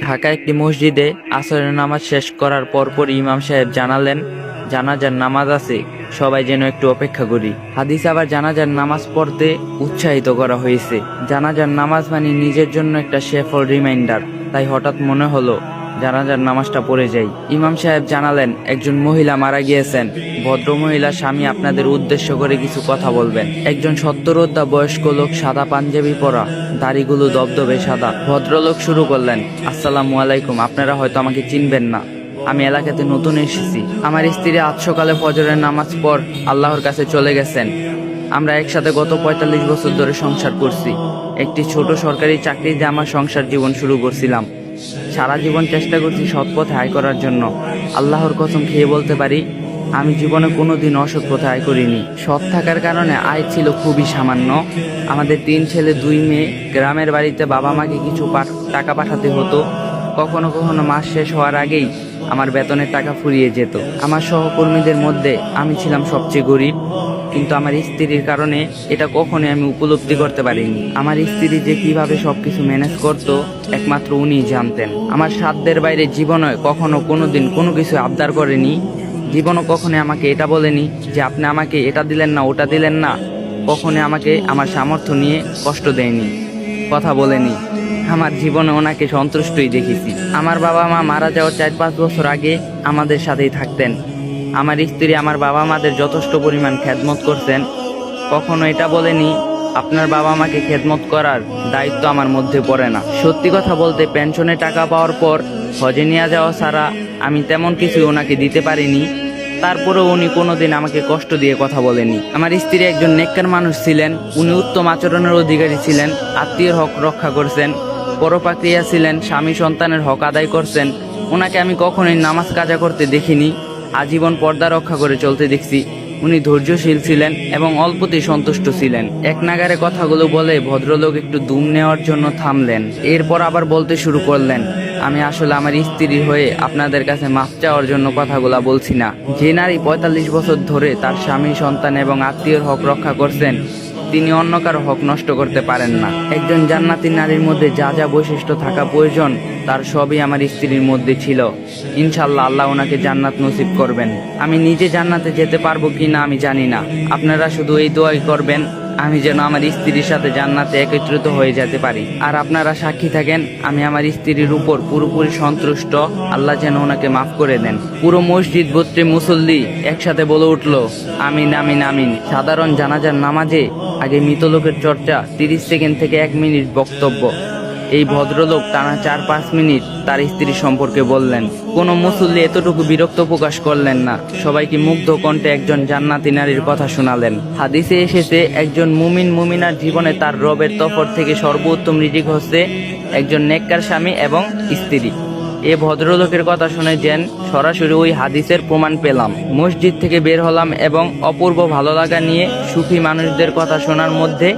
ঢাকা একটি মসজিদে আসরের নামাজ শেষ করার পরপর ইমাম সাহেব জানালেন, জানাজার নামাজ আছে, সবাই যেন একটু অপেক্ষা করি। হাদিস আবার জানাজার নামাজ পড়তে উৎসাহিত করা হয়েছে। জানাজার নামাজ মানে নিজের জন্য একটা শেফল রিমাইন্ডার। তাই হঠাৎ মনে হলো জানাজার নামাজটা পড়ে যাই। ইমাম সাহেব জানালেন, একজন মহিলা মারা গিয়েছেন। ভদ্র মহিলা স্বামী আপনাদের উদ্দেশ্য করে কিছু কথা বলবেন। একজন 70 বয়স্ক লোক, সাদা পাঞ্জাবি পরা, দাড়িগুলো দবদবে সাদা। ভদ্রলোক শুরু করলেন, আসসালামু আলাইকুম। আপনারা হয়তো আমাকে চিনবেন না, আমি এলাকাতে নতুন এসেছি। আমার স্ত্রী আজ সকালে ফজরের নামাজ পর আল্লাহর কাছে চলে গেছেন। আমরা একসাথে গত 45 বছর ধরে সংসার করছি। একটি ছোট সরকারি চাকরিতে আমার সংসার জীবন শুরু করছিলাম। সারা জীবন চেষ্টা করছি সৎ পথে আয় করার জন্য। আল্লাহর কসম খেয়ে বলতে পারি, আমি জীবনে কোনোদিন অসৎ পথে আয় করিনি। সৎ থাকার কারণে আয় ছিল খুবই সামান্য। আমাদের 3 ছেলে 2 মেয়ে। গ্রামের বাড়িতে বাবা মাকে কিছু টাকা পাঠাতে হতো। কখনো কখনো মাস শেষ হওয়ার আগেই আমার বেতনের টাকা ফুরিয়ে যেত। আমার সহকর্মীদের মধ্যে আমি ছিলাম সবচেয়ে গরিব, কিন্তু আমার স্ত্রীর কারণে এটা কখনোই আমি উপলব্ধি করতে পারিনি। আমার স্ত্রী যে কিভাবে সবকিছু ম্যানেজ করতো একমাত্র উনিই জানতেন। আমার সাধ্যের বাইরে জীবনে কখনো কোনোদিন কোনো কিছু আবদার করেনি। জীবনও কখনো আমাকে এটা বলেনি যে আপনি আমাকে এটা দিলেন না, ওটা দিলেন না। কখনো আমাকে আমার সামর্থ্য নিয়ে কষ্ট দেয়নি, কথা বলেনি। আমার জীবনে ওনাকে সন্তুষ্টই দেখেছি। আমার বাবা মা মারা যাওয়ার 4-5 বছর আগে আমাদের সাথেই থাকতেন। আমার স্ত্রী আমার বাবা মাদের যথেষ্ট পরিমাণ খেদমত করছেন। কখনো এটা বলেনি আপনার বাবা মাকে খেদমত করার দায়িত্ব আমার মধ্যে পড়ে না। সত্যি কথা বলতে, পেনশনে টাকা পাওয়ার পর হজে নিয়ে যাওয়া ছাড়া আমি তেমন কিছু ওনাকে দিতে পারিনি। তারপরেও উনি কোনোদিন আমাকে কষ্ট দিয়ে কথা বলেনি। আমার স্ত্রী একজন নেককার মানুষ ছিলেন। উনি উত্তম আচরণের অধিকারী ছিলেন, আত্মীয়ের হক রক্ষা করছেন, পরপাক্রিয়া ছিলেন, স্বামী সন্তানের হক আদায় করছেন। ওনাকে আমি কখনোই নামাজ কাজা করতে দেখিনি। আজীবন পর্দা রক্ষা করে চলতে দেখছি। উনি ধৈর্যশীল ছিলেন এবং অল্পতেই সন্তুষ্ট ছিলেন। এক নাগারে কথাগুলো বলে ভদ্রলোক একটু দুম নেওয়ার জন্য থামলেন। এরপর আবার বলতে শুরু করলেন, আমি আসলে আমার স্ত্রী হয়ে আপনাদের কাছে মাফ চাওয়ার জন্য কথাগুলা বলছি না। যে নারী 45 বছর ধরে তার স্বামী, সন্তান এবং আত্মীয়র হক রক্ষা করছেন, তিনি অন্য কারো হক নষ্ট করতে পারেন না। একজন জান্নাতি নারীর মধ্যে যা যা বৈশিষ্ট্য থাকা প্রয়োজন তার সবই আমার স্ত্রীর মধ্যে ছিল। ইনশাল্লাহ আল্লাহ ওনাকে জান্নাত নসিব করবেন। আমি নিজে জান্নাতে যেতে পারবো কি না আমি জানি না। আপনারা শুধু এই দোয়াই করবেন আমি যেন আমার স্ত্রীর সাথে জান্নাতে একত্রিত হয়ে যেতে পারি। আর আপনারা সাক্ষী থাকেন, আমি আমার স্ত্রীর উপর পুরোপুরি সন্তুষ্ট। আল্লাহ যেন ওনাকে মাফ করে দেন। পুরো মসজিদ ভর্তি মুসল্লি একসাথে বলে উঠল, আমিন আমিন আমিন। সাধারণ জানাজার নামাজে আগে মৃত লোকের চর্চা, 30 সেকেন্ড থেকে 1 মিনিট বক্তব্য। এই ভদ্রলোক টানা 4-5 মিনিট তার স্ত্রী সম্পর্কে বললেন। কোনো মুসল্লি এতটুকু বিরক্ত প্রকাশ করলেন না। সবাইকে মুগ্ধ কণ্ঠে একজন জান্নাতি নারীর কথা শোনালেন। হাদিসে এসেছে, একজন মুমিন মুমিনার জীবনে তার রবের তরফ থেকে সর্বোত্তম রিজিক হচ্ছে একজন নেককার স্বামী এবং স্ত্রী। এ ভদ্রলোকের কথা শুনে যেন সরাসরি ওই হাদিসের প্রমাণ পেলাম। মসজিদ থেকে বের হলাম এবং অপূর্ব ভালো লাগা নিয়ে সুফি মানুষদের কথা শোনার মধ্যে